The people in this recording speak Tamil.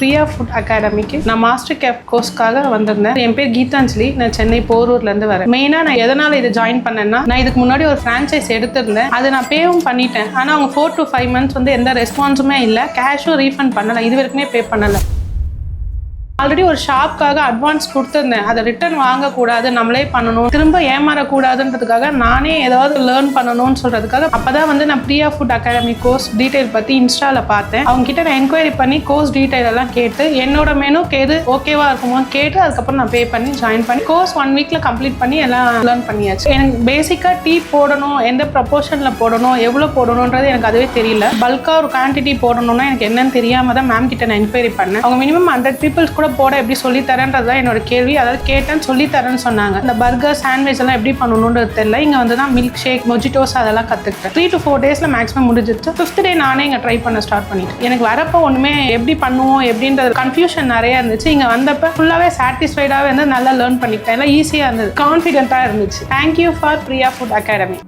பிரியா ஃபுட் அகாடமிக்கு நான் மாஸ்டர் கேஃப் கோர்ஸ்க்காக வந்திருந்தேன். என் பேர் கீதாஞ்சலி. நான் சென்னை போரூர்லேருந்து வரேன். மெயினாக நான் எதனால் இதை ஜாயின் பண்ணேன்னா, நான் இதுக்கு முன்னாடி ஒரு ஃப்ரான்ச்சைஸ் எடுத்திருந்தேன். அதை நான் பேவும் பண்ணிட்டேன். ஆனால் அவங்க 4 to 5 months வந்து எந்த ரெஸ்பான்ஸுமே இல்லை. கேஷும் ரீஃபண்ட் பண்ணலை. இது வரைக்குமே பே பண்ணலை. ஆல்ரெடி ஒரு ஷாப்காக அட்வான்ஸ் கொடுத்துருந்தேன். அதை ரிட்டர்ன் வாங்கக்கூடாது, நம்மளே பண்ணணும், திரும்ப ஏமாறக்கூடாதுன்றதுக்காக நானே ஏதாவது லேர்ன் பண்ணணும்னு சொல்கிறதுக்காக அப்போதான் வந்து நான் Priya food academy course detail பற்றி இன்ஸ்டாவில் பார்த்தேன். அவங்க கிட்ட நான் என்கொயரி பண்ணி கோர்ஸ் டீட்டெயில் எல்லாம் கேட்டு என்னோட மெனுக்கு எது ஓகேவா இருக்குமோன்னு கேட்டு அதுக்கப்புறம் நான் பே பண்ணி ஜாயின் பண்ணி கோர்ஸ் 1 weekல கம்ப்ளீட் பண்ணி எல்லாம் லேர்ன் பண்ணியாச்சு. எனக்கு பேசிக்காக டீ போடணும், எந்த ப்ரொபோர்ஷனில் போடணும், எவ்வளோ போடணுன்றது எனக்கு அதுவே தெரியல. பல்காக ஒரு குவான்டிட்டி போடணும்னா எனக்கு என்னன்னு தெரியாமல் தான் மேம் கிட்ட நான் என்கொயரி பண்ணேன். அவங்க மினிமம் 100 people கூட போட எப்படி சொல்லித்தரேன்றதுதான் என்னோட கேள்வி. அதாவது கேட்டேன்னு சொல்லித்தரேன்னு சொன்னாங்க. இந்த பர்கர் சாண்ட்விச் எல்லாம் எப்படி பண்ணணுன்றது தெரியல. இங்கே வந்து தான் மில்க் ஷேக், மொஜிட்டோஸ் அதெல்லாம் கற்றுக்கிட்டேன். 3 to 4 daysல மேக்ஸிமம் முடிஞ்சிச்சு. 5th day நானே இங்கே ட்ரை பண்ண ஸ்டார்ட் பண்ணிட்டேன். எனக்கு வரப்போ ஒன்றுமே எப்படி பண்ணுவோம் எப்படின்றது கன்ஃபியூஷன் நிறைய இருந்துச்சு. இங்கே வந்தப்போ ஃபுல்லாகவே சாட்டிஸ்ஃபைடாகவே இருந்து நல்லா லேர்ன் பண்ணிக்கிட்டேன். எல்லாம் ஈஸியாக இருந்தது, கான்ஃபிடென்ட்டாக இருந்துச்சு. Thank you for Priya food academy.